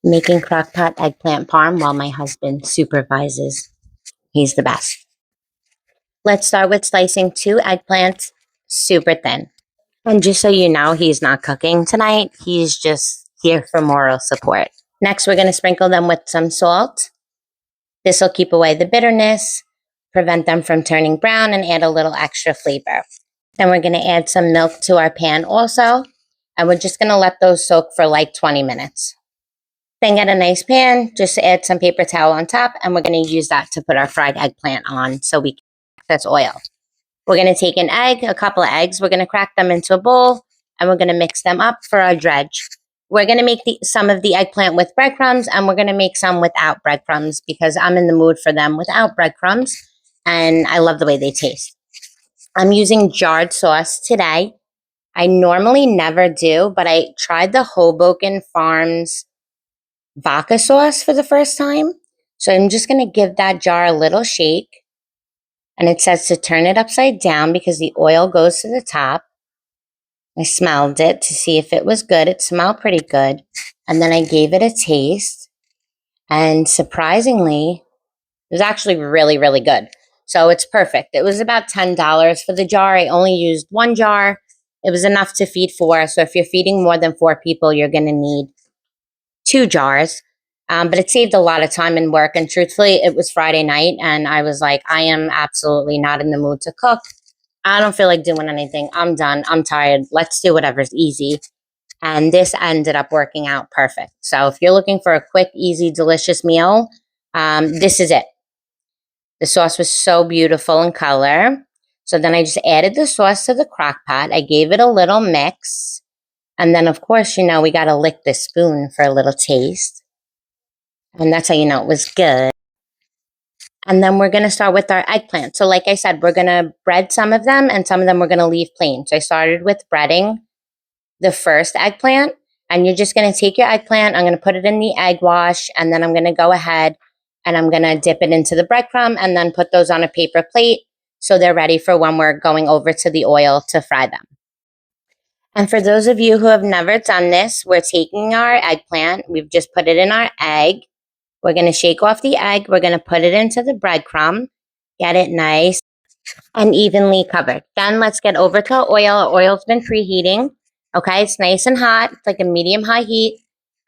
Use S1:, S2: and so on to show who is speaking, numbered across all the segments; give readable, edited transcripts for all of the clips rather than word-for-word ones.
S1: making crockpot eggplant parm while my husband supervises. He's the best. Let's start with slicing 2 eggplants super thin. And just so you know, he's not cooking tonight. He's just here for moral support. Next, we're going to sprinkle them with some salt. This will keep away the bitterness, prevent them from turning brown, and add a little extra flavor. Then we're going to add some milk to our pan also. And we're just going to let those soak for like 20 minutes. Then get a nice pan, just add some paper towel on top, and we're going to use that to put our fried eggplant on so we can access oil. We're going to take an egg, a couple of eggs, we're going to crack them into a bowl, and we're going to mix them up for our dredge. We're going to make some of the eggplant with breadcrumbs, and we're going to make some without breadcrumbs because I'm in the mood for them without breadcrumbs, and I love the way they taste. I'm using jarred sauce today. I normally never do, but I tried the Hoboken Farms vodka sauce for the first time. So I'm just going to give that jar a little shake. And it says to turn it upside down because the oil goes to the top. I smelled it to see if it was good. It smelled pretty good. And then I gave it a taste. And surprisingly, it was actually really, really good. So it's perfect. It was about $10 for the jar. I only used 1 jar. It was enough to feed 4. So if you're feeding more than 4 people, you're going to need 2 jars, but it saved a lot of time and work. And truthfully, it was Friday night, and I was like, I am absolutely not in the mood to cook. I don't feel like doing anything. I'm done. I'm tired. Let's do whatever's easy. And this ended up working out perfect. So if you're looking for a quick, easy, delicious meal, this is it. The sauce was so beautiful in color. So then I just added the sauce to the crock pot. I gave it a little mix. And then, of course, you know, we got to lick the spoon for a little taste. And that's how you know it was good. And then we're going to start with our eggplant. So like I said, we're going to bread some of them and some of them we're going to leave plain. So I started with breading the first eggplant. And you're just going to take your eggplant. I'm going to put it in the egg wash. And then I'm going to go ahead and I'm going to dip it into the breadcrumb and then put those on a paper plate so they're ready for when we're going over to the oil to fry them. And for those of you who have never done this, we're taking our eggplant. We've just put it in our egg. We're going to shake off the egg. We're going to put it into the breadcrumb. Get it nice and evenly covered. Then let's get over to our oil. Our oil's been preheating. Okay, it's nice and hot. It's like a medium-high heat.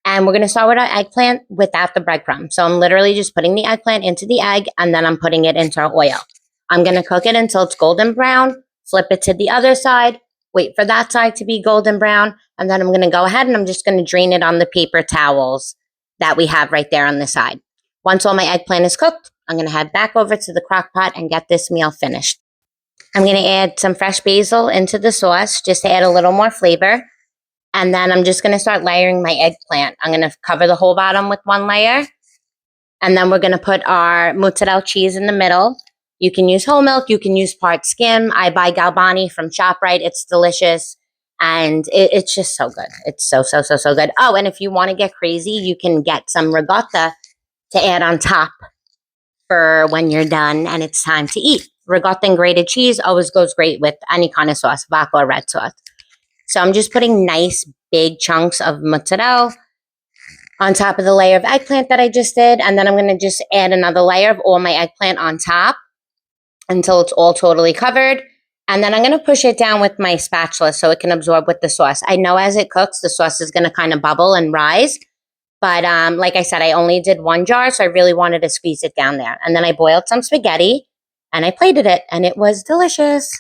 S1: And we're going to start with our eggplant without the breadcrumb. So I'm literally just putting the eggplant into the egg and then I'm putting it into our oil. I'm going to cook it until it's golden brown. Flip it to the other side. Wait for that side to be golden brown, and then I'm going to go ahead and I'm just going to drain it on the paper towels that we have right there on the side. Once all my eggplant is cooked, I'm going to head back over to the crock pot and get this meal finished. I'm going to add some fresh basil into the sauce just to add a little more flavor. And then I'm just going to start layering my eggplant. I'm going to cover the whole bottom with 1 layer. And then we're going to put our mozzarella cheese in the middle. You can use whole milk. You can use part skim. I buy Galbani from ShopRite. It's delicious. And it's just so good. It's so good. Oh, and if you want to get crazy, you can get some ricotta to add on top for when you're done and it's time to eat. Ricotta and grated cheese always goes great with any kind of sauce, vodka or red sauce. So I'm just putting nice big chunks of mozzarella on top of the layer of eggplant that I just did. And then I'm going to just add another layer of all my eggplant on top until it's all totally covered. And then I'm going to push it down with my spatula so it can absorb with the sauce. I know as it cooks, the sauce is going to kind of bubble and rise. But like I said, I only did 1 jar, so I really wanted to squeeze it down there. And then I boiled some spaghetti and I plated it and it was delicious.